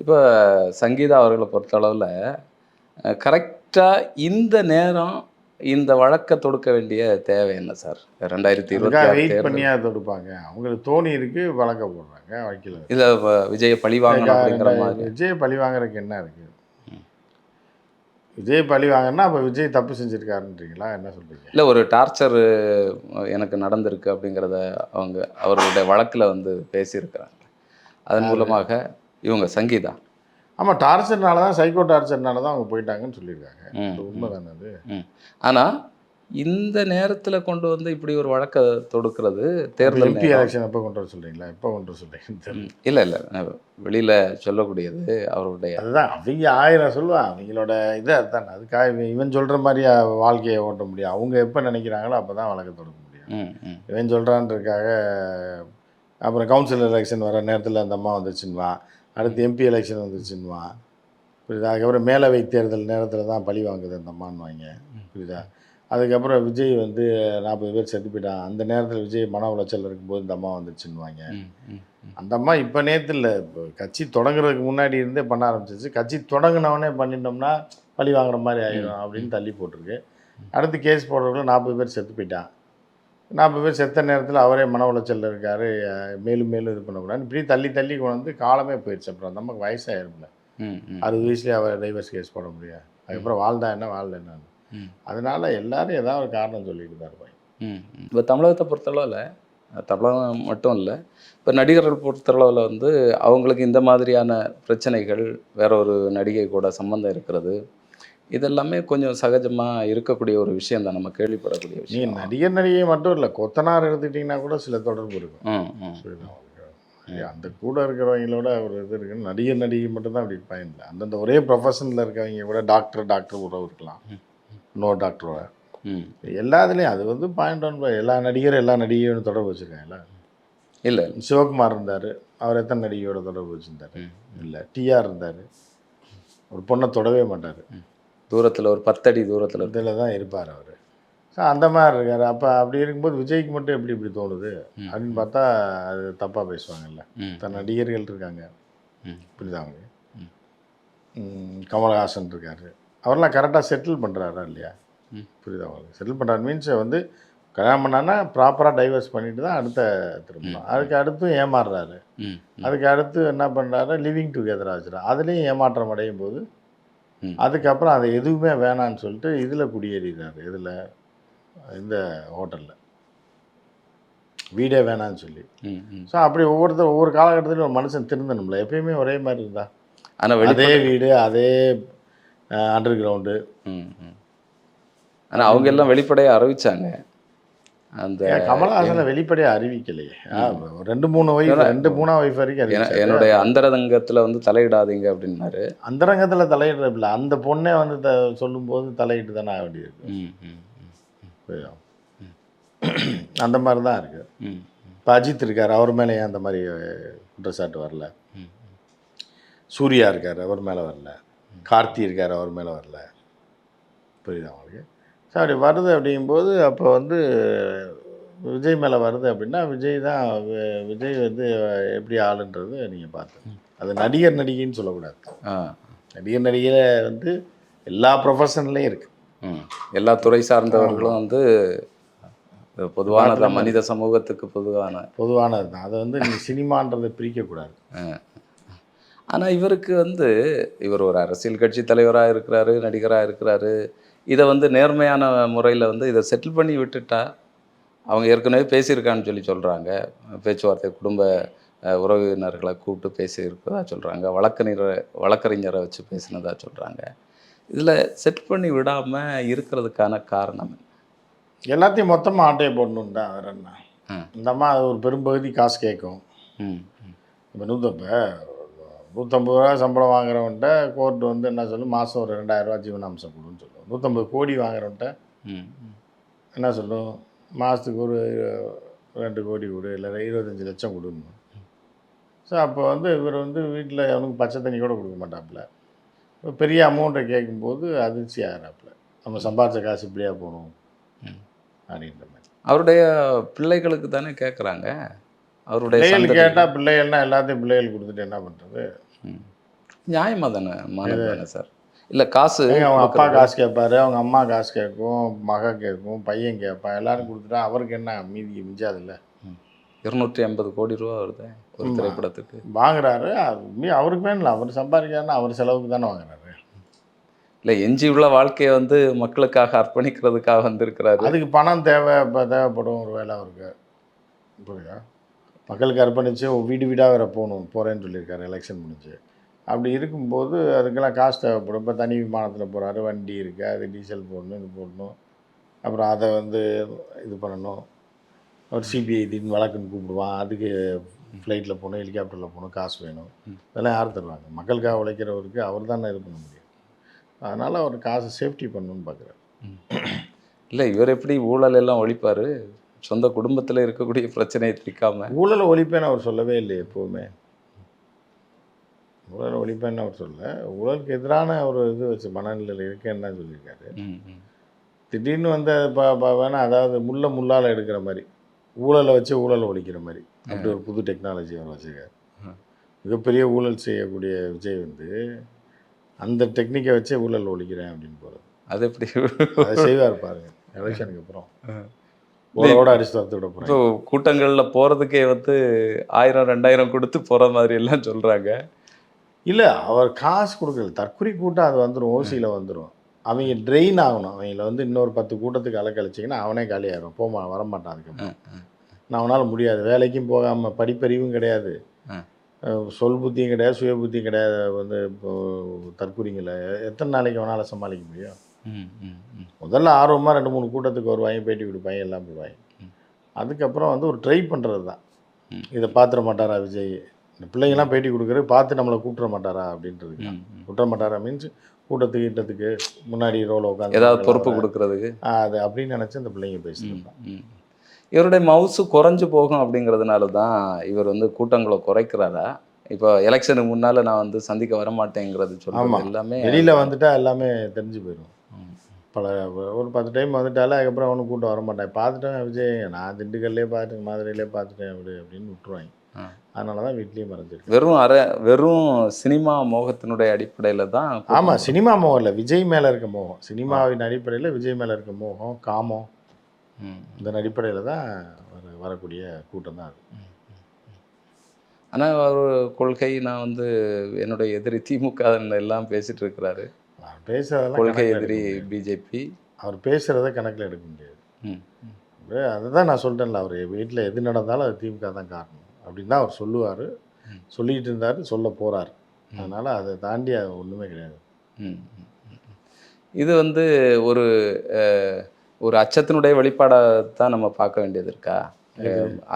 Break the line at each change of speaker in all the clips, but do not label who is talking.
இப்போ சங்கீதா அவர்களை பொறுத்தளவில் கரெக்டாக இந்த நேரம் இந்த வழக்கை தொடுக்க வேண்டிய தேவை என்ன சார்? 2026
வெயிட்
தேர்தல்
பண்ணியா தொடுப்பாங்க. அவங்களுக்கு தோணி இருக்கு, வழக்க போடுறாங்க வைக்கல.
இதில் விஜயை பழி வாங்கணும் அப்படிங்கிற மாதிரி.
விஜய் பழி வாங்குறதுக்கு என்ன இருக்கு? விஜய் பழி வாங்கினா அப்போ விஜய் தப்பு செஞ்சுருக்காருன்றீங்களா? என்ன சொல்கிறீங்க?
இல்லை, ஒரு டார்ச்சர் எனக்கு நடந்திருக்கு அப்படிங்கிறத அவர்களுடைய வழக்கில் வந்து பேசியிருக்கிறாங்க. அதன் மூலமாக இவங்க சங்கீதா.
ஆமாம், டார்ச்சர்னால தான், சைக்கோ டார்ச்சர்னால தான் அவங்க போயிட்டாங்கன்னு சொல்லியிருக்காங்க. உண்மை தானே அது?
ஆனால் இந்த நேரத்தில் கொண்டு வந்து இப்படி ஒரு வழக்கை தொடுக்கிறது தேர்தல்
எம்பி எலெக்ஷன் எப்போ கொண்டு வர சொல்கிறீங்களா? எப்போ கொண்டு வர சொல்கிறீங்கன்னு
இல்லை வெளியில் சொல்லக்கூடியது அவருடைய.
அதுதான் அவங்க 1000 சொல்லுவான். அவங்களோட இது அதுதான். அதுக்காக இவன் சொல்கிற மாதிரி வாழ்க்கையை ஓட்ட முடியும். அவங்க எப்போ நினைக்கிறாங்களோ அப்போ தான் வழக்கை தொடுக்க முடியும். இவன் சொல்கிறான்றதுக்காக அப்புறம் கவுன்சில் எலெக்ஷன் வர நேரத்தில் அந்த அம்மா வந்துச்சுன்னுவான், அடுத்து எம்பி எலெக்ஷன் வந்துச்சுன்னுவான், புரியுதா? அதுக்கப்புறம் மேலவை தேர்தல் நேரத்தில் தான் பழி வாங்குது அந்த அம்மான்னு வாங்க, புரியுதா? அதுக்கப்புறம் விஜய் வந்து 40 பேர் செத்து போயிட்டான், அந்த நேரத்தில் விஜய் மன உளைச்சல் இருக்கும்போது இந்த அம்மா வந்துச்சுன்னுவாங்க. அந்த அம்மா இப்போ நேற்று இல்லை, இப்போ கட்சி தொடங்குறதுக்கு முன்னாடி இருந்தே பண்ண ஆரம்பிச்சிச்சு. கட்சி தொடங்கினவனே பண்ணிட்டோம்னா பழி வாங்குற மாதிரி ஆகிடும் அப்படின்னு தள்ளி போட்டிருக்கு. அடுத்து கேஸ் போடுறவங்களும் 40 பேர் செத்து போயிட்டான். 40 பேர் செத்த நேரத்தில் அவரே மன உளைச்சலில் இருக்கார், மேலும் மேலும் இது பண்ணக்கூடாது, இப்படி தள்ளி தள்ளி கொண்டு வந்து காலமே போயிடுச்சு. அப்புறம் அந்த அம்மாக்கு வயசாகிரும்ல, 60 வயசுலேயே அவர் டைவர்ஸ் கேஸ் போட முடியாது. அதுக்கப்புறம் வாழ்ந்தா என்ன வாழ்ல என்னன்னு. அதனால் எல்லோரும் ஏதாவது ஒரு காரணம் சொல்லிட்டு தான் இருப்பாங்க.
இப்போ தமிழகத்தை பொறுத்தளவில், தமிழகம் மட்டும் இல்லை, இப்போ நடிகர்கள் பொறுத்தளவில் வந்து அவங்களுக்கு இந்த மாதிரியான பிரச்சனைகள், வேற ஒரு நடிகை கூட சம்மந்தம் இருக்கிறது, இதெல்லாமே கொஞ்சம் சகஜமாக இருக்கக்கூடிய ஒரு விஷயம் தான், நம்ம கேள்விப்படக்கூடிய விஷயம்.
நடிகை மட்டும் இல்லை, கொத்தனார் எடுத்துக்கிட்டிங்கன்னா கூட சில தொடர்பு இருக்கும். அந்த கூட இருக்கிறவங்களோட ஒரு இது இருக்குன்னு, நடிகை மட்டும்தான் அப்படி பயனில்லை. அந்தந்த ஒரே ப்ரொஃபஷனில் இருக்கவங்க கூட டாக்டர் உறவு இருக்கலாம், இன்னொரு டாக்டரோட. எல்லாத்துலேயும் அது வந்து பாயிண்ட் ஒன். எல்லா நடிகையோட தொடர்பு வச்சுருக்காங்களா?
இல்லை.
சிவகுமார் இருந்தார், அவர் எத்தனை நடிகையோட தொடர்பு வச்சுருந்தார்? இல்லை. டிஆர் இருந்தார், ஒரு பொண்ணை தொடவே மாட்டார்,
தூரத்தில் ஒரு 10 அடி தூரத்தில்
இதில் தான் இருப்பார் அவர். ஸோ அந்த மாதிரி இருக்கார். அப்போ அப்படி இருக்கும்போது விஜய்க்கு மட்டும் இப்படி தோணுது அப்படின்னு பார்த்தா அது தப்பாக பேசுவாங்கல்ல. தன் நடிகர்கள் இருக்காங்க, புரியுதா அவங்களுக்கு? கமல்ஹாசன் இருக்கார், அவரெல்லாம் கரெக்டாக செட்டில் பண்ணுறாரா இல்லையா? புரியுதா அவங்களுக்கு? செட்டில் பண்ணுறாரு மீன்ஸ் வந்து கல்யாணம் பண்ணான்னா ப்ராப்பராக டைவர்ஸ் பண்ணிட்டு தான் அடுத்த திரும்பலாம். அதுக்கு அடுத்தும் ஏமாறுறாரு, அதுக்கு அடுத்து என்ன பண்ணுறாரு, லிவிங் டுகெதராக வச்சுறாரு, அதுலேயும் ஏமாற்றம் அடையும் போது அதுக்கப்புறம் அதை எதுவுமே வேணான்னு சொல்லிட்டு இதில் குடியேறிடுறாரு. இதில் இந்த ஹோட்டலில் வீடே வேணான்னு சொல்லி. ஸோ அப்படி ஒவ்வொரு காலகட்டத்திலும் ஒரு மனுஷன் திருந்தணும்ல. எப்பயுமே ஒரே மாதிரி இருந்தா, ஆனால் அதே வீடு, அதே அண்டர் கிரவுண்டு.
ஆனால் அவங்க எல்லாம் வெளிப்படையாக அறிவிச்சாங்க. அந்த
கமல்ஹாசனை வெளிப்படையாக அறிவிக்கலையே. 2-3 ஒய்ஃப் வரைக்கும் அறிவிச்சாரு.
என்னுடைய அந்தரங்கத்தில் வந்து தலையிடாதீங்க அப்படின்னாரு.
அந்தரங்கத்தில் தலையிடுறதில்ல, அந்த பொண்ணே வந்து சொல்லும்போது தலையிட்டு தானே ஆக வேண்டியது. அந்த மாதிரி தான் இருக்குது. இப்போ அஜித் இருக்கார், அவர் மேலே ஏன் அந்த மாதிரி குற்றச்சாட்டு வரல? சூர்யா இருக்கார், அவர் மேலே வரல. கார்த்தி இருக்கார், அவர் மேலே வரல. புரியுதா அவங்களுக்கு? ஸோ அப்படி வருது அப்படிங்கும்போது அப்போ வந்து விஜய் மேலே வருது அப்படின்னா விஜய் வந்து எப்படி ஆளுன்றது நீங்கள் பார்த்து. அது நடிகைன்னு சொல்லக்கூடாது. நடிகையில் வந்து எல்லா ப்ரொஃபஷன்லேயும் இருக்குது,
எல்லா துறை சார்ந்தவர்களும் வந்து பொதுவானது, மனித சமூகத்துக்கு பொதுவானது
தான். அதை வந்து நீங்கள் சினிமான்றதை பிரிக்கக்கூடாது.
ஆனால் இவருக்கு வந்து இவர் ஒரு அரசியல் கட்சி தலைவராக இருக்கிறாரு, நடிகராக இருக்கிறாரு. இதை வந்து நேர்மையான முறையில் வந்து இதை செட்டில் பண்ணி விட்டுட்டா, அவங்க ஏற்கனவே பேசியிருக்கான்னு சொல்கிறாங்க, பேச்சுவார்த்தை குடும்ப உறவினர்களை கூப்பிட்டு பேசியிருக்கிறதா சொல்கிறாங்க, வழக்கறிஞரை வச்சு பேசினதாக சொல்கிறாங்க. இதில் செட் பண்ணி விடாமல் இருக்கிறதுக்கான காரணம்
எல்லாத்தையும் மொத்தமாக ஆட்டையை போடணும் தான். வேறு என்ன? இந்த அம்மா ஒரு பெரும்பகுதி காசு கேட்கும். இப்போ 150 ரூபா சம்பளம் வாங்குறவன்ட்ட கோர்ட்டு வந்து என்ன சொல்லும், மாதம் ஒரு 2000 ரூபா ஜீவனாம்சம் கொடுன்னு சொல்லும். 150 கோடி வாங்குறவன்ட்ட என்ன சொல்லும், மாதத்துக்கு ஒரு 2 கோடி கொடு, இல்லை 25 லட்சம் கொடுன்னு. ஸோ அப்போ வந்து இவர் வந்து வீட்டில் அவனுக்கு பச்சை தண்ணி கூட கொடுக்க மாட்டாப்புல. பெரிய அமௌண்ட்டை கேட்கும்போது அதிர்ச்சி ஆகிறாப்புல, நம்ம சம்பாதிச்ச காசு இப்படியா போகணும் அப்படின்ற மாதிரி.
அவருடைய பிள்ளைகளுக்கு தானே கேட்குறாங்க. அவருடைய
பிள்ளைகள் கேட்டால், பிள்ளைகள்னால் எல்லாத்தையும் பிள்ளைகள் கொடுத்துட்டு என்ன பண்ணுறது?
நியாயமாக தானே, மானம் தானே சார். இல்லை காசு
அவங்க அப்பா
கொடுக்கறது.
காசு கேட்பாரு, அவங்க அம்மா காசு கேட்கும், மக கேட்கும், பையன் கேட்பான், எல்லாரும் கொடுத்துட்டா அவருக்கு என்ன மீதி மிஞ்சாதுல்ல.
250 கோடி ரூபா வருது ஒரு திரைப்படத்துக்கு.
வாங்குறாரு, அவருக்கு வேணும்ல, அவர் சம்பாதிக்கிறாருன்னா அவர் செலவுக்கு தானே வாங்குறாரு.
இல்லை எஞ்சி உள்ள வாழ்க்கையை வந்து மக்களுக்காக அர்ப்பணிக்கிறதுக்காக வந்திருக்கிறாரு.
அதுக்கு பணம் தேவைப்படும் ஒரு வேலை அவருக்கு. புரியுதா? மக்களுக்கு அர்ப்பணித்து வீடு வீடாக வேறு போகிறேன்னு சொல்லியிருக்காரு எலெக்ஷன் முடிஞ்சு. அப்படி இருக்கும்போது அதுக்கெல்லாம் காசு தேவைப்படும். இப்போ தனி விமானத்தில் போகிறாரு, வண்டி இருக்குது, அது டீசல் போடணும், இது போடணும், அப்புறம் அதை வந்து இது பண்ணணும். ஒரு சிபிஐ திடீர்னு வழக்குன்னு கூப்பிடுவான், அதுக்கு ஃப்ளைட்டில் போகணும், ஹெலிகாப்டரில் போகணும், காசு வேணும். இதெல்லாம் யார் தருவாங்க? மக்களுக்காக உழைக்கிறவருக்கு அவர் தானே இது பண்ண முடியும். அதனால் அவர் காசு சேஃப்டி பண்ணணும்னு பார்க்குறாரு.
இல்லை இவர் எப்படி ஊழல் எல்லாம் ஒழிப்பார்? சொந்த குடும்பத்தில் இருக்கக்கூடிய பிரச்சனையை தீர்க்காம.
ஊழலை ஒழிப்பேன்னு அவர் சொல்லவே இல்லை எப்போவுமே. ஊழல் ஒழிப்பேன்னு அவர் சொல்ல, ஊழலுக்கு எதிரான ஒரு இது வச்சு மனநிலையில் இருக்கேன்னு தான் சொல்லியிருக்காரு. திடீர்னு வந்து வேணா, அதாவது முள்ளால் எடுக்கிற மாதிரி, ஊழலை வச்சு ஊழலை ஒழிக்கிற மாதிரி அப்படி ஒரு புது டெக்னாலஜி அவர் வச்சுருக்காரு. மிகப்பெரிய ஊழல் செய்யக்கூடிய விஜய் வந்து அந்த டெக்னிக்கை வச்சே ஊழல் ஒழிக்கிறேன் அப்படின்னு போகிறது.
அது எப்படி
அதை செய்வார் பாருங்க எலெக்ஷனுக்கு அப்புறம். ஊழலோட அடிச்சு தரத்து விட போகிறேன்.
இப்போ கூட்டங்களில் போகிறதுக்கே வந்து 1000 2000 கொடுத்து போகிற மாதிரி எல்லாம் சொல்கிறாங்க.
இல்லை, அவர் காசு கொடுக்கல, தற்கொலை கூட்டம் அது வந்துடும், ஓசியில் வந்துடும். அவங்க ட்ரெயின் ஆகணும். அவங்கள வந்து இன்னொரு 10 கூட்டத்துக்கு அலக்கழிச்சிங்கன்னா அவனே காலியாகிடும், வரமாட்டான். அதுக்கப்புறம் நான் அவனால் முடியாது, வேலைக்கும் போகாமல், படிப்பறிவும் கிடையாது, சொல் புத்தியும் கிடையாது, சுய புத்தியும் கிடையாது, வந்து இப்போ தற்கொலைங்களை எத்தனை நாளைக்கு அவனால் சமாளிக்க முடியும்? முதல்ல ஆர்வமாக 2-3 கூட்டத்துக்கு வருவாங்க, பேட்டி கொடுப்பாங்க, எல்லாம் போடுவாங்க. அதுக்கப்புறம் வந்து ஒரு ட்ரை பண்ணுறது தான். இதை பார்த்துட மாட்டாரா விஜய்? இந்த பிள்ளைங்கள்லாம் பேட்டி கொடுக்குறது பார்த்து நம்மளை கூப்பிட மாட்டாரா அப்படின்றது. கூப்பிட மாட்டாரா மீன்ஸ் கூட்டத்துக்கு முன்னாடி ரோல உட்காந்து
ஏதாவது பொறுப்பு கொடுக்குறதுக்கு
அது அப்படின்னு நினச்சி அந்த பிள்ளைங்க பேசுகிறது.
இவருடைய மவுசு குறைஞ்சு போகும் அப்படிங்கிறதுனால தான் இவர் வந்து கூட்டங்களை குறைக்கிறாரா? இப்போ எலெக்ஷனுக்கு முன்னால் நான் வந்து சந்திக்க வரமாட்டேங்கிறது சொல்லுவாங்க. எல்லாமே
வெளியில் வந்துட்டா எல்லாமே தெரிஞ்சு போயிடும். ஒரு 10 டைம் வந்துட்டாலே அதுக்கப்புறம் அவனும் கூட்டம் வரமாட்டேன். பார்த்துட்டேன் விஜய், நான் திண்டுக்கல்லே பார்த்துட்டேன், மதுரையிலே பார்த்துட்டேன் அப்படின்னு விட்டுருவாங்க. அதனால தான் வீட்லேயும் மறைஞ்சிருக்கு.
வெறும் சினிமா மோகத்தினுடைய அடிப்படையில் தான்.
ஆமாம், சினிமா மோகம் இல்லை, விஜய் மேலே இருக்க மோகம். சினிமாவின் அடிப்படையில் விஜய் மேலே இருக்க மோகம், காமம், இதன் அடிப்படையில் தான் வரக்கூடிய கூட்டம் தான் அது.
ஆனால் ஒரு கொள்கை, நான் வந்து என்னுடைய எதிரி திமுக எல்லாம் பேசிகிட்டு இருக்கிறாரு.
பேசுறதெல்லாம்
கொள்கை எதிரி பிஜேபி.
அவர் பேசுகிறத கணக்கில் எடுக்க முடியாது. அதுதான் நான் சொல்லிட்டேன்ல, அவர் வீட்டில் எது நடந்தாலும் அது திமுக தான் காரணம் அப்படின்னு தான் அவர் சொல்லுவார், சொல்லிகிட்டு இருந்தார், சொல்ல போகிறார். அதனால் அதை தாண்டி அது ஒன்றுமே கிடையாது.
இது வந்து ஒரு அச்சத்தினுடைய வெளிப்பாடாக தான் நம்ம பார்க்க வேண்டியது இருக்கா?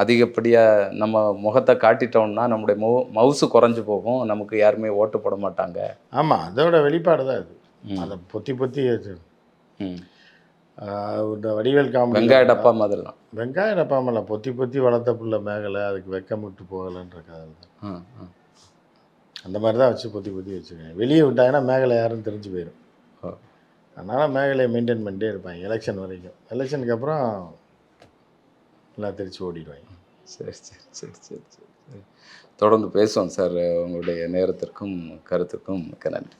அதிகப்படியாக நம்ம முகத்தை காட்டிட்டோம்னா நம்முடைய மவுசு குறைஞ்சி போகும், நமக்கு யாருமே ஓட்டு போட மாட்டாங்க.
ஆமாம், அதோட வெளிப்பாடு தான் இது. அதை பொத்தி இந்த வடிவேல் காமெடி
வெங்காய டப்பா மாதிரி தான்.
வெங்காய டப்பா மேலே பொத்தி வளர்த்த புள்ள மேகலை, அதுக்கு வெக்கம் விட்டு போகலைன்ற கதை தான். அந்த மாதிரி தான் வச்சு பொத்தி வச்சுருக்கேன். வெளியே விட்டாங்கன்னா மேகலை யாருன்னு தெரிஞ்சு போயிடும். அதனால் மேகலையை மெயின்டைன் பண்ணிட்டே இருப்பாங்க எலெக்ஷன் வரைக்கும். எலெக்ஷனுக்கு அப்புறம் எல்லாம் தெரிச்சு ஓடிடுவாங்க.
சரி. தொடர்ந்து பேசுவோம் சார். உங்களுடைய நேரத்திற்கும் கருத்துக்கும் மிக்க நன்றி.